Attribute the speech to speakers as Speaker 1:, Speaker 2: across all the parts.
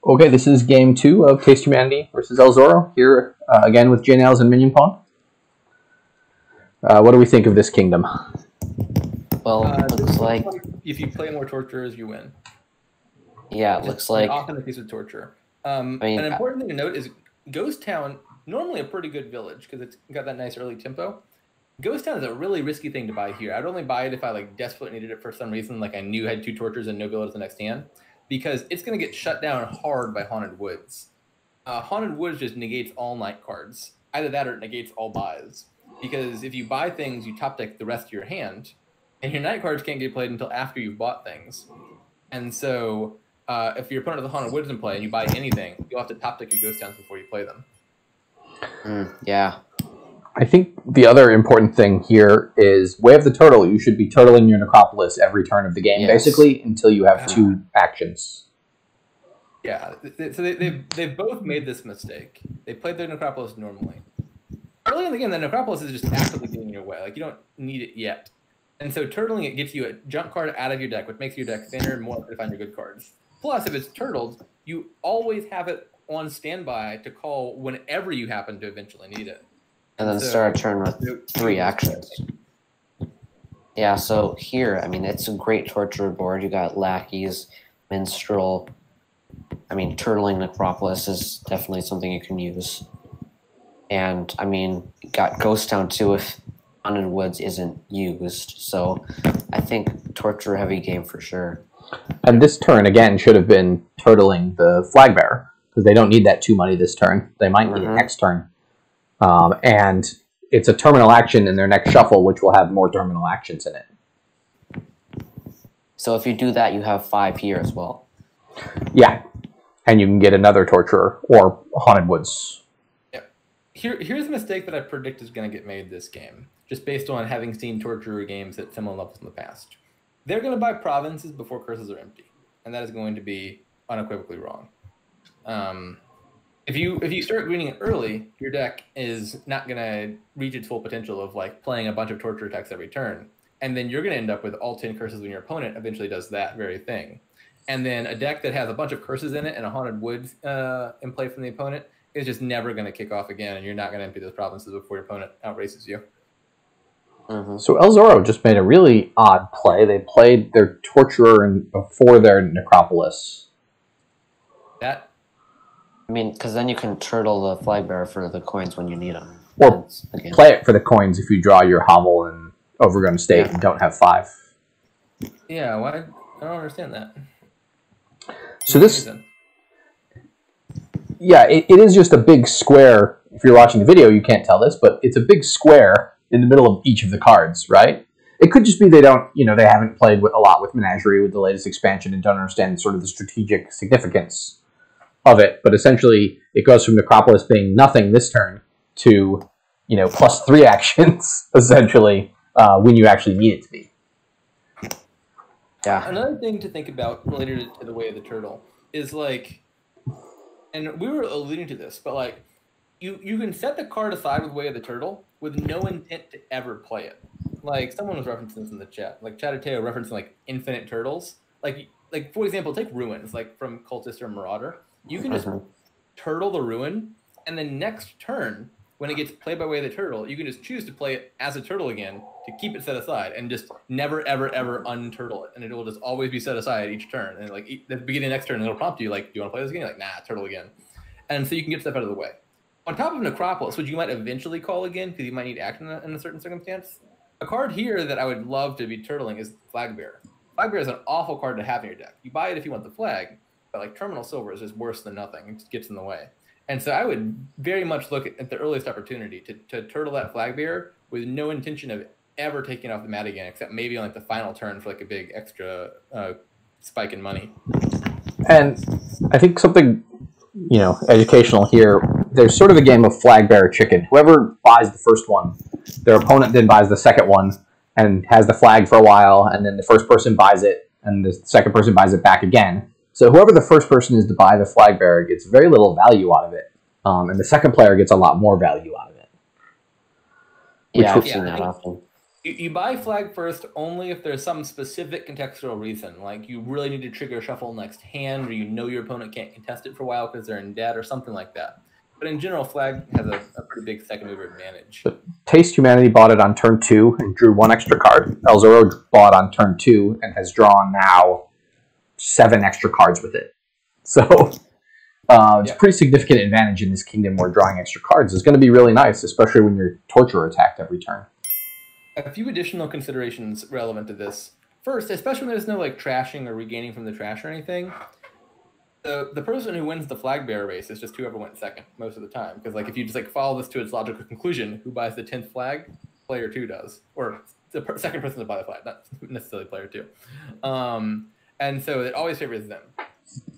Speaker 1: Okay, this is game 2 of Taste Humanity versus El Zorro. Here again with J-Nails and Minion Pawn. What do we think of this kingdom?
Speaker 2: Well, looks like
Speaker 3: if you play more torturers, you win.
Speaker 2: Yeah, it looks like
Speaker 3: often the case with torture.
Speaker 2: mean,
Speaker 3: an important thing to note is Ghost Town, normally a pretty good village because it's got that nice early tempo. Ghost Town is a really risky thing to buy here. I'd only buy it if I desperately needed it for some reason, like I knew I had 2 tortures and no village the next hand, because it's going to get shut down hard by Haunted Woods. Haunted Woods just negates all night cards. Either that or it negates all buys. Because if you buy things, you top deck the rest of your hand, and your night cards can't get played until after you've bought things. And so if your opponent has Haunted Woods in play and you buy anything, you'll have to top deck your Ghost Towns before you play them.
Speaker 2: Yeah.
Speaker 1: I think the other important thing here is Way of the Turtle. You should be turtling your Necropolis every turn of the game, basically, until you have 2 actions.
Speaker 3: Yeah, so they've both made this mistake. They played their Necropolis normally. Early in the game, the Necropolis is just actively getting in your way. You don't need it yet. And so turtling it gets you a junk card out of your deck, which makes your deck thinner and more likely to find your good cards. Plus, if it's turtled, you always have it on standby to call whenever you happen to eventually need it.
Speaker 2: And then start a turn with 3 actions. Yeah, so here, it's a great torture board. You got Lackeys, Minstrel. Turtling Necropolis is definitely something you can use. And, you got Ghost Town too if Haunted Woods isn't used. So I think torture-heavy game for sure.
Speaker 1: And this turn, again, should have been turtling the Flag Bearer, because they don't need that 2 money this turn. They might need it next turn. And it's a terminal action in their next shuffle, which will have more terminal actions in it.
Speaker 2: So if you do that, you have 5 here as well.
Speaker 1: Yeah. And you can get another Torturer or Haunted Woods.
Speaker 3: Yeah. Here's a mistake that I predict is going to get made this game, just based on having seen Torturer games at similar levels in the past. They're going to buy provinces before curses are empty, and that is going to be unequivocally wrong. If you start greening it early, your deck is not going to reach its full potential of playing a bunch of torture attacks every turn. And then you're going to end up with all 10 curses when your opponent eventually does that very thing. And then a deck that has a bunch of curses in it and a Haunted Woods in play from the opponent is just never going to kick off again, and you're not going to empty those provinces before your opponent outraces you.
Speaker 1: So El Zorro just made a really odd play. They played their Torturer before their Necropolis.
Speaker 3: That...
Speaker 2: because then you can turtle the Flag Bearer for the coins when you need them.
Speaker 1: Or play it for the coins if you draw your Hovel and Overgrown State and don't have 5.
Speaker 3: Yeah, why? I don't understand that.
Speaker 1: So this... Yeah, it is just a big square. If you're watching the video, you can't tell this, but it's a big square in the middle of each of the cards, right? It could just be they don't, they haven't played a lot with Menagerie with the latest expansion and don't understand sort of the strategic significance of it, but essentially it goes from Necropolis being nothing this turn to, plus 3 actions, essentially, when you actually need it to be.
Speaker 2: Yeah.
Speaker 3: Another thing to think about related to the Way of the Turtle is and we were alluding to this, but you can set the card aside with Way of the Turtle with no intent to ever play it. Someone was referencing this in the chat, Chattertail referencing infinite turtles. For example, take Ruins, from Cultist or Marauder. You can just turtle the Ruin, and then next turn, when it gets played by Way of the Turtle, you can just choose to play it as a turtle again to keep it set aside and just never, ever, ever unturtle it. And it will just always be set aside each turn. And at the beginning of the next turn, it'll prompt you, do you want to play this again? You're nah, turtle again. And so you can get stuff out of the way. On top of Necropolis, which you might eventually call again because you might need action in a certain circumstance, a card here that I would love to be turtling is Flag Bearer. Flag Bearer is an awful card to have in your deck. You buy it if you want the flag, but Terminal Silver is just worse than nothing. It just gets in the way. And so I would very much look at the earliest opportunity to turtle that Flag Bearer with no intention of ever taking off the mat again, except maybe on the final turn for a big extra spike in money.
Speaker 1: And I think something, educational here, there's sort of a game of Flag Bearer chicken. Whoever buys the first one, their opponent then buys the second one and has the flag for a while, and then the first person buys it, and the second person buys it back again. So whoever the first person is to buy the Flag Bearer gets very little value out of it, and the second player gets a lot more value out of it.
Speaker 2: Yeah, I've seen that often.
Speaker 3: You buy flag first only if there's some specific contextual reason, like you really need to trigger shuffle next hand, or you know your opponent can't contest it for a while because they're in debt or something like that. But in general, flag has a pretty big second mover advantage.
Speaker 1: But Taste Humanity bought it on turn 2 and drew 1 extra card. El Zorro bought on turn 2 and has drawn now 7 extra cards with it. So it's a pretty significant advantage in this kingdom where drawing extra cards is going to be really nice, especially when you're Torturer attacked every turn.
Speaker 3: A few additional considerations relevant to this. First, especially when there's no like trashing or regaining from the trash or anything, the person who wins the flag bearer race is just whoever went second most of the time. Because like if you just like follow this to its logical conclusion, who buys the 10th flag? Player 2 does, or the second person to buy the flag, not necessarily player 2. And so it always favors them.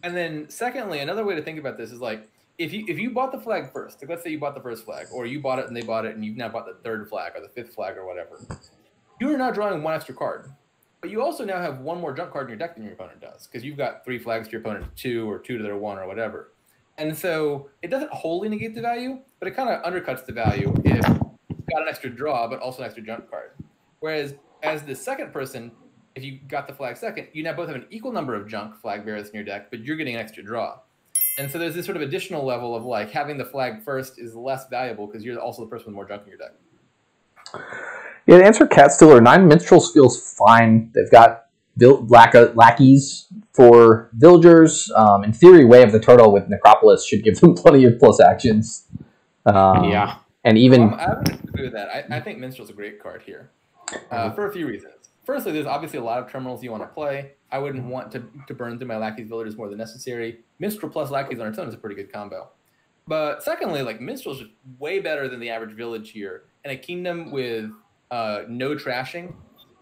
Speaker 3: And then secondly, another way to think about this is like if you bought the flag first, like let's say you bought the first flag, or you bought it and they bought it, and you've now bought the 3rd flag or the 5th flag or whatever, you are now drawing 1 extra card. But you also now have 1 more junk card in your deck than your opponent does, because you've got 3 flags to your opponent's 2, or 2 to their 1, or whatever. And so it doesn't wholly negate the value, but it kind of undercuts the value if you've got an extra draw, but also an extra junk card. Whereas as the second person, if you got the flag second, you now both have an equal number of junk flag bearers in your deck, but you're getting an extra draw. And so there's this sort of additional level of like having the flag first is less valuable because you're also the person with more junk in your deck.
Speaker 1: Yeah, to answer Cat Stealer, 9 Minstrels feels fine. They've got lackeys for villagers. In theory, Way of the Turtle with Necropolis should give them plenty of plus actions.
Speaker 2: Yeah.
Speaker 1: And even...
Speaker 3: I would agree with that. I think Minstrel's a great card here for a few reasons. Firstly, there's obviously a lot of terminals you want to play. I wouldn't want to burn through my lackeys villagers more than necessary. Minstrel plus lackeys on its own is a pretty good combo. But secondly, like Minstrel's just way better than the average village here. In a kingdom with no trashing,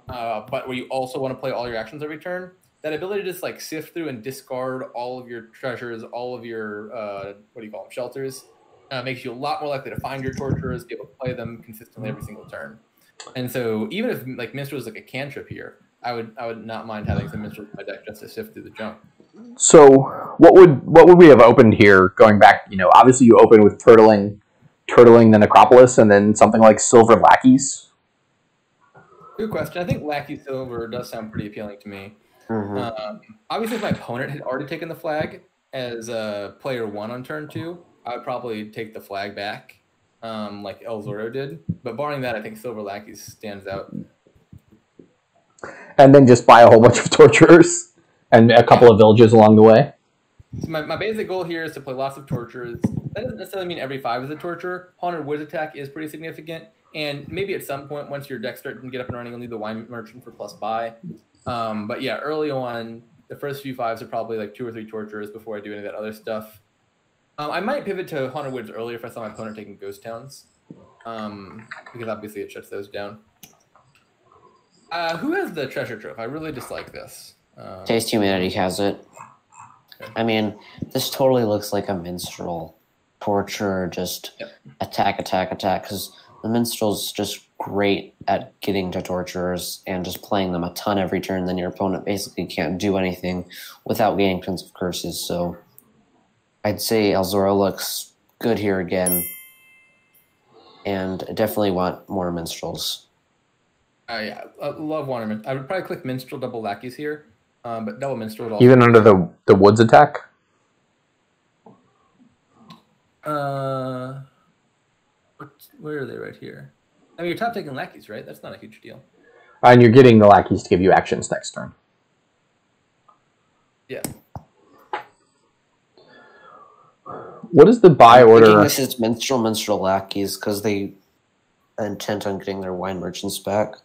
Speaker 3: but where you also want to play all your actions every turn, that ability to just like sift through and discard all of your treasures, all of your shelters, makes you a lot more likely to find your torturers, be able to play them consistently every single turn. And so even if like Minstrel is like a cantrip here, I would not mind having some Minstrels in my deck just to sift through the junk.
Speaker 1: So what would we have opened here? Going back, obviously you open with turtling the Necropolis, and then something like Silver Lackeys.
Speaker 3: Good question. I think Lackey Silver does sound pretty appealing to me.
Speaker 2: Mm-hmm.
Speaker 3: Obviously, if my opponent had already taken the flag as player 1 on turn 2, I would probably take the flag back, like El Zorro did. But barring that, I think Silver Lackeys stands out.
Speaker 1: And then just buy a whole bunch of torturers and a couple of villages along the way.
Speaker 3: So my basic goal here is to play lots of torturers. That doesn't necessarily mean every 5 is a torturer. Haunted Woods attack is pretty significant. And maybe at some point, once your deck starts to get up and running, you'll need the Wine Merchant for plus buy. But yeah, early on, the first few 5s are probably like 2 or 3 torturers before I do any of that other stuff. I might pivot to Haunted Woods earlier if I saw my opponent taking Ghost Towns, because obviously it shuts those down. Who has the Treasure Trove? I really dislike this.
Speaker 2: Taste Humanity has it.
Speaker 3: Okay.
Speaker 2: I mean, this totally looks like a Minstrel torture, just attack, because the Minstrel's just great at getting to torturers and just playing them a ton every turn. Then your opponent basically can't do anything without gaining tons of curses. So I'd say El Zorro looks good here again, and I definitely want more Minstrels.
Speaker 3: Yeah, I love Wonderman. I would probably click Minstrel double Lackeys here, but double Minstrel would also
Speaker 1: Even under the Woods attack?
Speaker 3: Where are they? Right here. I mean, you're top taking Lackeys, right? That's not a huge deal.
Speaker 1: And you're getting the Lackeys to give you actions next turn.
Speaker 3: Yeah.
Speaker 1: What is the buy order?
Speaker 2: This is Minstrel Lackeys because they are intent on getting their Wine Merchants back.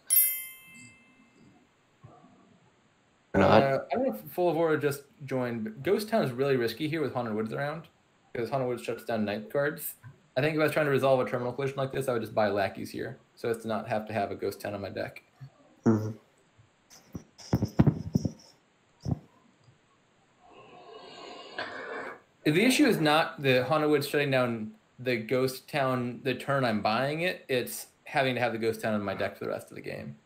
Speaker 2: Or not.
Speaker 3: I don't know if Full of Aura just joined, but Ghost Town is really risky here with Haunted Woods around, because Haunted Woods shuts down night cards. I think if I was trying to resolve a terminal collision like this, I would just buy Lackeys here, so as to not have to have a Ghost Town on my deck.
Speaker 2: Mm-hmm.
Speaker 3: The issue is not the Haunted Woods shutting down the Ghost Town the turn I'm buying it, it's having to have the Ghost Town on my deck for the rest of the game.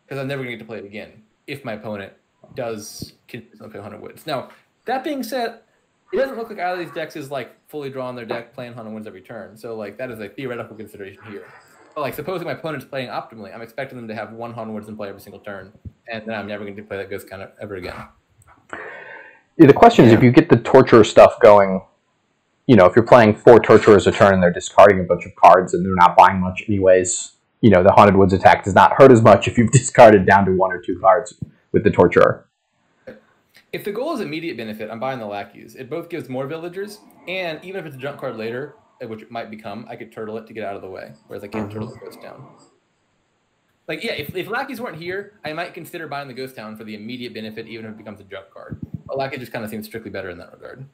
Speaker 3: Because I'm never going to get to play it again if my opponent does consistently play Haunted Woods. Now, that being said, it doesn't look like either of these decks is like fully drawing their deck playing Haunted Woods every turn. So like that is a theoretical consideration here. But like, supposing my opponent's playing optimally, I'm expecting them to have one Haunted in play every single turn, and then I'm never going to play that Ghost Count ever again.
Speaker 1: Yeah, the question is if you get the Torturer stuff going, you know, if you're playing 4 Torturers a turn and they're discarding a bunch of cards and they're not buying much anyways, you know, the Haunted Woods attack does not hurt as much if you've discarded down to 1 or 2 cards with the Torturer.
Speaker 3: If the goal is immediate benefit, I'm buying the Lackeys. It both gives more villagers, and even if it's a junk card later, which it might become, I could turtle it to get out of the way, whereas I can't turtle the Ghost Town. Like, yeah, if Lackeys weren't here, I might consider buying the Ghost Town for the immediate benefit, even if it becomes a junk card. But Lackey just kind of seems strictly better in that regard.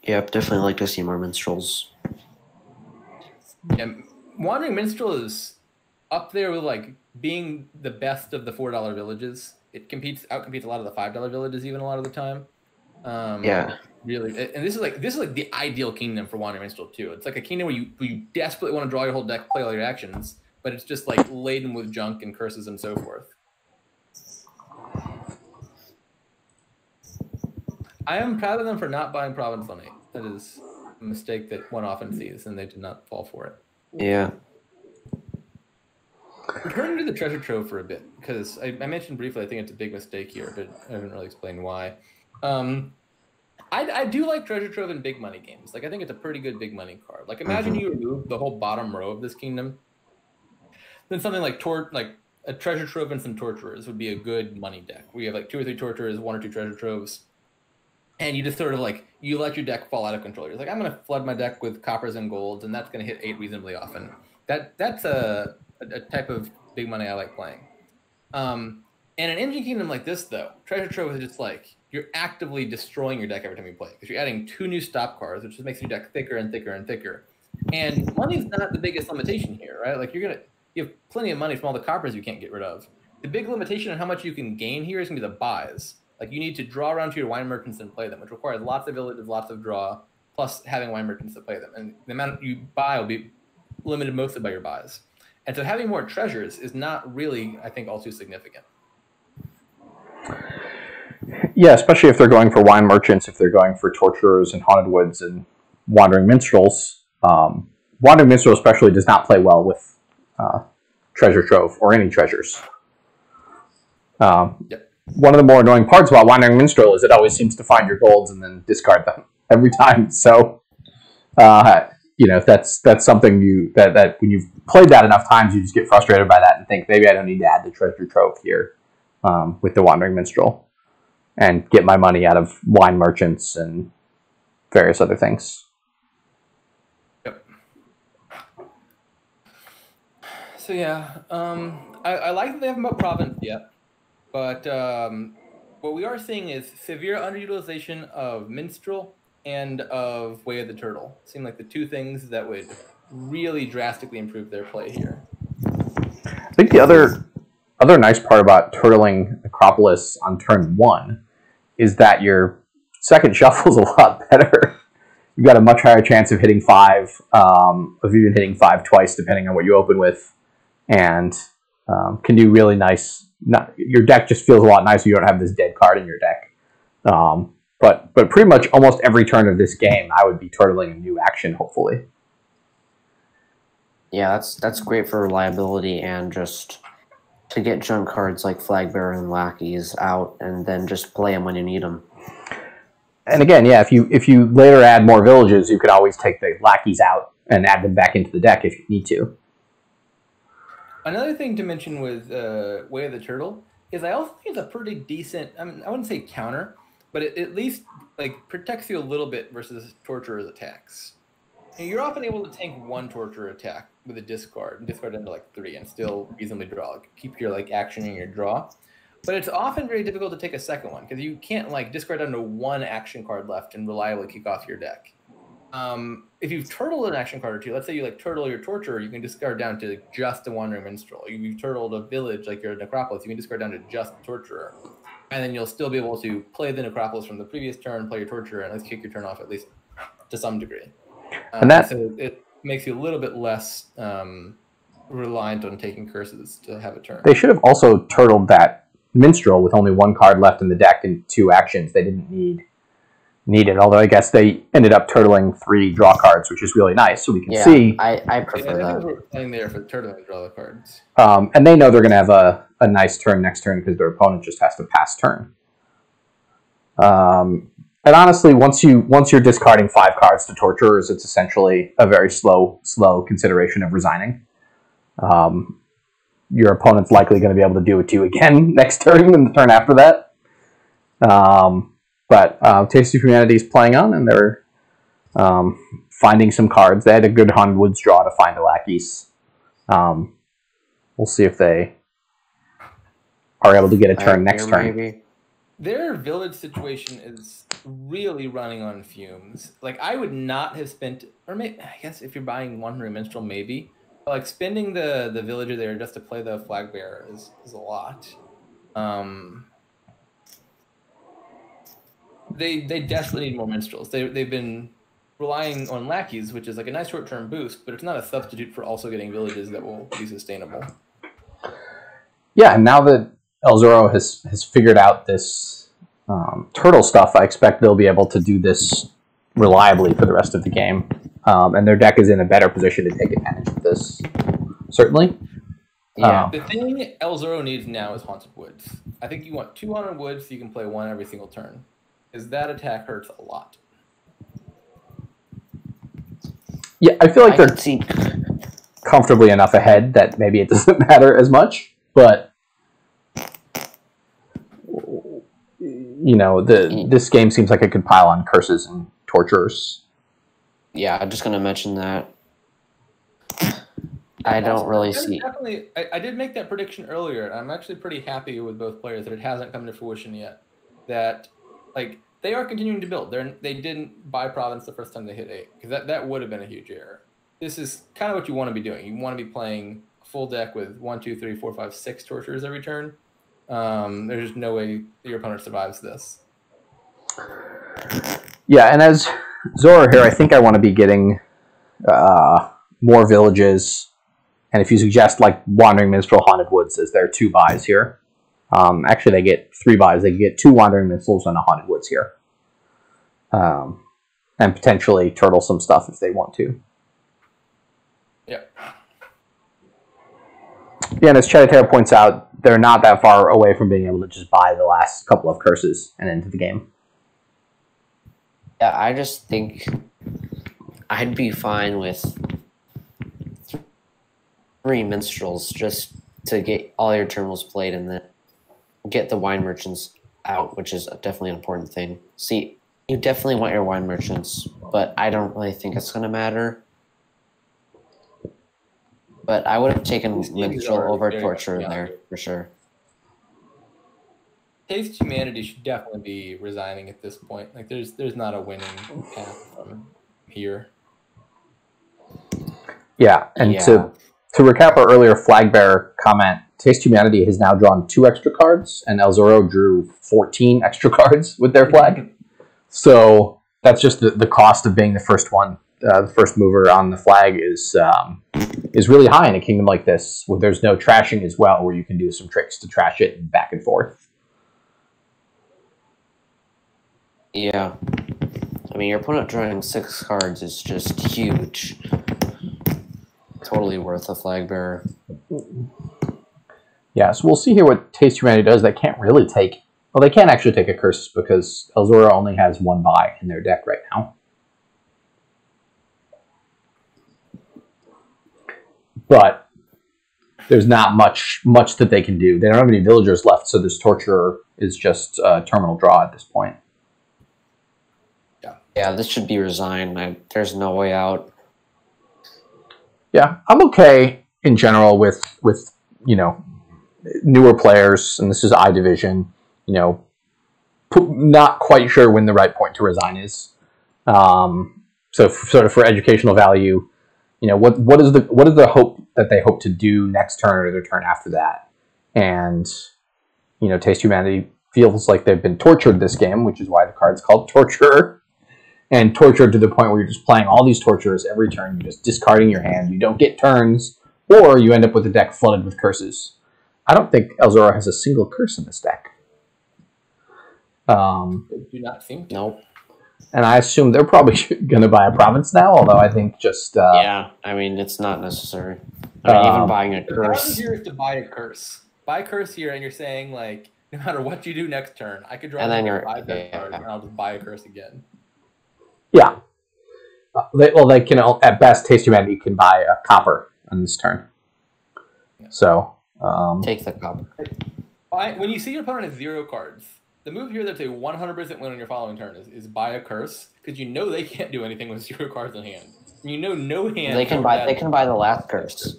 Speaker 2: Yep, definitely like to see more minstrels.
Speaker 3: Yeah, Wandering Minstrel is up there with like being the best of the $4 villages. It outcompetes a lot of the $5 villages even a lot of the time.
Speaker 2: Yeah.
Speaker 3: Really, and this is like the ideal kingdom for Wandering Minstrel too. It's like a kingdom where you desperately want to draw your whole deck, play all your actions, but it's just like laden with junk and curses and so forth. I am proud of them for not buying Providence on 8. That is a mistake that one often sees, and they did not fall for it.
Speaker 2: Yeah.
Speaker 3: Returning to the treasure trove for a bit, because I mentioned briefly, I think it's a big mistake here, but I haven't really explained why. I do like treasure trove in big money games. Like, I think it's a pretty good big money card. Like, imagine you remove the whole bottom row of this kingdom, then something like a treasure trove and some torturers would be a good money deck. We have like 2 or 3 torturers, 1 or 2 treasure troves, and you just sort of like you let your deck fall out of control. You're like, I'm going to flood my deck with coppers and golds, and that's going to hit 8 reasonably often. That's a type of big money I like playing. And an engine kingdom like this, though, treasure trove is just like you're actively destroying your deck every time you play because you're adding 2 new stop cards, which just makes your deck thicker and thicker and thicker. And money's not the biggest limitation here, right? Like you have plenty of money from all the coppers you can't get rid of. The big limitation on how much you can gain here is going to be the buys. Like you need to draw around to your wine merchants and play them, which requires lots of villages, lots of draw, plus having wine merchants to play them. And the amount you buy will be limited mostly by your buys. And so having more treasures is not really, I think, all too significant.
Speaker 1: Yeah, especially if they're going for wine merchants, if they're going for torturers and haunted woods and wandering minstrels. Wandering minstrel especially does not play well with treasure trove or any treasures.
Speaker 3: Yep.
Speaker 1: One of the more annoying parts about wandering minstrel is it always seems to find your golds and then discard them every time. So, you know, if that's something that when you've played that enough times, you just get frustrated by that and think maybe I don't need to add the treasure trove here with the wandering minstrel and get my money out of wine merchants and various other things.
Speaker 3: Yep. So yeah, I like that they haven't bought Province yet, but what we are seeing is severe underutilization of Minstrel and of Way of the Turtle. Seem like the 2 things that would really drastically improve their play here.
Speaker 1: I think the other nice part about turtling Necropolis on turn 1 is that your second shuffle is a lot better. You've got a much higher chance of hitting 5, of even hitting 5 twice, depending on what you open with, and can do really nice. Your deck just feels a lot nicer. You don't have this dead card in your deck. But pretty much almost every turn of this game, I would be turtling a new action, hopefully.
Speaker 2: Yeah, that's great for reliability and just to get junk cards like Flagbearer and Lackeys out and then just play them when you need them.
Speaker 1: And again, yeah, if you later add more villages, you can always take the Lackeys out and add them back into the deck if you need to.
Speaker 3: Another thing to mention with Way of the Turtle is I also think it's a pretty decent, I wouldn't say counter, but it at least like protects you a little bit versus Torturer's attacks. And you're often able to tank 1 Torturer attack with a discard and discard into like 3 and still reasonably draw. Like, keep your like action in your draw. But it's often very difficult to take a second one because you can't like discard down to 1 action card left and reliably kick off your deck. If you've turtled an action card or 2, let's say you like turtle your Torturer, you can discard down to just a Wandering Minstrel. You've turtled a village like your Necropolis, you can discard down to just Torturer. And then you'll still be able to play the Necropolis from the previous turn, play your Torturer, and let's kick your turn off at least to some degree. So it makes you a little bit less reliant on taking curses to have a turn.
Speaker 1: They should have also turtled that Minstrel with only 1 card left in the deck and 2 actions. They didn't need needed. Although I guess they ended up turtling 3 draw cards, which is really nice. So we can see.
Speaker 2: I prefer
Speaker 3: I
Speaker 2: that.
Speaker 3: think we're playing there for the turtle and draw the cards.
Speaker 1: And they know they're going to have a nice turn next turn because their opponent just has to pass turn. And honestly, once you're discarding 5 cards to Torturers, it's essentially a very slow consideration of resigning. Your opponent's likely going to be able to do it to you again next turn and the turn after that. But Taste of Humanity is playing on, and they're finding some cards. They had a good Haunted Woods draw to find a Lackeys. We'll see if they are able to get a turn next turn.
Speaker 2: Maybe.
Speaker 3: Their village situation is really running on fumes. Like, I would not have spent, or maybe, I guess if you're buying 100 Minstrel, maybe. But like, spending the villager there just to play the flag bearer is a lot. They desperately need more minstrels. They've been relying on lackeys, which is like a nice short-term boost, but it's not a substitute for also getting villages that will be sustainable.
Speaker 1: Yeah, and now that Elzoro has figured out this turtle stuff, I expect they'll be able to do this reliably for the rest of the game. And their deck is in a better position to take advantage of this, certainly.
Speaker 2: Yeah.
Speaker 3: The thing Elzoro needs now is Haunted Woods. I think you want 2 Haunted Woods so you can play 1 every single turn. Because that attack hurts a lot.
Speaker 1: Yeah, I feel like they're
Speaker 2: see
Speaker 1: comfortably enough ahead that maybe it doesn't matter as much, but you know, this game seems like it could pile on curses and torturers.
Speaker 2: Yeah, I'm just gonna mention that. I don't really see.
Speaker 3: Definitely, I did make that prediction earlier, and I'm actually pretty happy with both players that it hasn't come to fruition yet. That, like, they are continuing to build. They didn't buy Province the first time they hit 8, because that would have been a huge error. This is kind of what you want to be doing. You want to be playing a full deck with 1, 2, 3, 4, 5, 6 torturers every turn. There's just no way your opponent survives this.
Speaker 1: Yeah, and as Zora here, I think I want to be getting more villages. And if you suggest like Wandering Minstrel, Haunted Woods as their 2 buys here. Actually, they get 3 buys. They get 2 Wandering Minstrels and a Haunted Woods here. And potentially turtle some stuff if they want to.
Speaker 3: Yeah.
Speaker 1: Yeah, and as Cheditero points out, they're not that far away from being able to just buy the last couple of curses and into the game.
Speaker 2: Yeah, I just think I'd be fine with 3 minstrels just to get all your terminals played and then get the wine merchants out, which is definitely an important thing. See, you definitely want your wine merchants, but I don't really think it's going to matter. But I would have taken minstrel over torture there for sure.
Speaker 3: Taste Humanity should definitely be resigning at this point. Like, there's not a winning path from here.
Speaker 1: Yeah, and to recap our earlier flag bearer comment, Taste Humanity has now drawn 2 extra cards, and Elzoro drew 14 extra cards with their flag. So that's just the cost of being the first one. The first mover on the flag is really high in a kingdom like this, where there's no trashing as well, where you can do some tricks to trash it and back and forth.
Speaker 2: Yeah. I mean, your opponent drawing 6 cards is just huge. Totally worth a flag bearer.
Speaker 1: Yeah, so we'll see here what Taste Humanity does. They can't really take... Well, they can't actually take a curse because Elzoro only has 1 buy in their deck right now. But there's not much that they can do. They don't have any villagers left, so this Torturer is just a terminal draw at this point.
Speaker 2: Yeah, this should be resigned. There's no way out.
Speaker 1: Yeah, I'm okay in general with you know, newer players, and this is I Division. You know, not quite sure when the right point to resign is. So sort of for educational value, you know, what is the hope that they hope to do next turn or the turn after that? And you know, Taste Humanity feels like they've been tortured this game, which is why the card's called Torturer. And tortured to the point where you're just playing all these torturers every turn. You're just discarding your hand. You don't get turns, or you end up with a deck flooded with curses. I don't think Elzoro has a single curse in this deck.
Speaker 3: Do not think.
Speaker 2: Nope.
Speaker 1: And I assume they're probably going to buy a province now, although I think just...
Speaker 2: yeah, I mean, it's not necessary. I mean, even buying a
Speaker 3: The problem
Speaker 2: curse.
Speaker 3: here is to buy a curse. Buy a curse here, and you're saying, like, no matter what you do next turn, I could draw
Speaker 2: And then
Speaker 3: you
Speaker 2: you're-
Speaker 3: 5 death
Speaker 2: yeah.
Speaker 3: cards, and I'll just buy a curse again.
Speaker 1: Yeah. They can, at best, Taste Humanity can buy a copper on this turn. So...
Speaker 2: Take the copper.
Speaker 3: When you see your opponent has 0 cards, the move here that's a 100% win on your following turn is buy a curse, because you know they can't do anything with 0 cards in hand. And you know no hand.
Speaker 2: They can buy the last curse.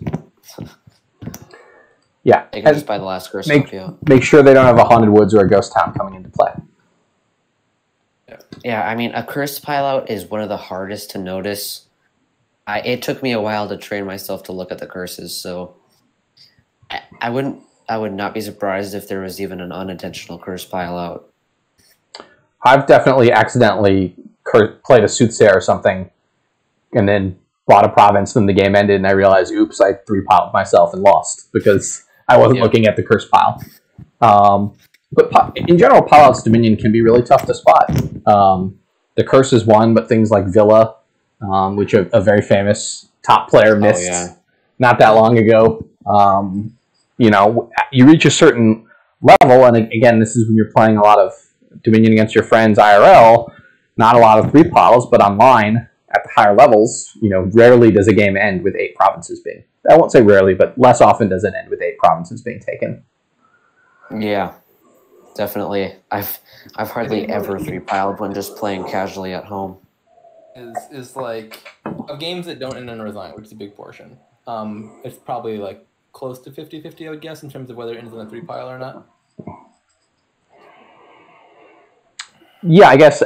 Speaker 1: Yeah.
Speaker 2: They can just buy the last curse.
Speaker 1: Make sure they don't have a Haunted Woods or a Ghost Town coming into play.
Speaker 2: Yeah, I mean, a curse pileout is one of the hardest to notice. It took me a while to train myself to look at the curses, so I would not be surprised if there was even an unintentional curse pileout.
Speaker 1: I've definitely accidentally played a Soothsayer or something, and then bought a province when the game ended, and I realized, oops, I 3-piled myself and lost because I wasn't looking at the curse pile. But in general, Pileout's Dominion can be really tough to spot. The curse is one, but things like Villa, which a very famous top player missed not that long ago. You reach a certain level, and again, this is when you're playing a lot of Dominion against your friends IRL, not a lot of 3-piles, but online at the higher levels, rarely does a game end with 8 provinces being... I won't say rarely, but less often does it end with 8 provinces being taken.
Speaker 2: Yeah, definitely. I've hardly ever 3-piled when just playing casually at home.
Speaker 3: Is like, of games that don't end in a resign, which is a big portion, it's probably like close to 50-50, I would guess, in terms of whether it ends in a 3-pile or not.
Speaker 1: Yeah, I guess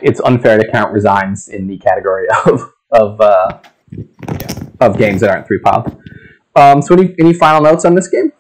Speaker 1: it's unfair to count resigns in the category of games that aren't 3-piled. So any final notes on this game?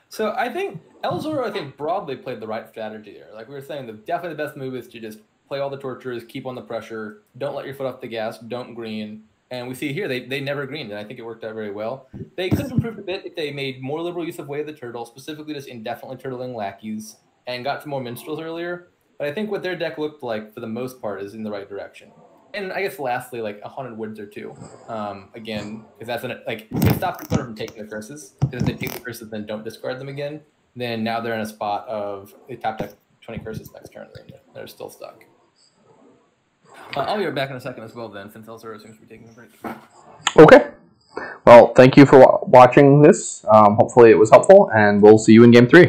Speaker 3: So I think El Zoro, broadly played the right strategy there. Like we were saying, definitely the best move is to just play all the torturers, keep on the pressure, don't let your foot off the gas, don't green. And we see here they never greened, and I think it worked out very well. They could have improved a bit if they made more liberal use of Way of the Turtle, specifically just indefinitely turtling lackeys, and got some more minstrels earlier. But I think what their deck looked like, for the most part, is in the right direction. And I guess lastly, like a Haunted Woods or 2. Again, because that's it stopped the opponent from taking the curses. Because if they take the curses then don't discard them again, then now they're in a spot of they tap deck 20 curses next turn, and they're still stuck. I'll be right back in a second as well then, since El Zoro seems to be taking a break.
Speaker 1: Okay. Well, thank you for watching this. Hopefully it was helpful, and we'll see you in Game 3.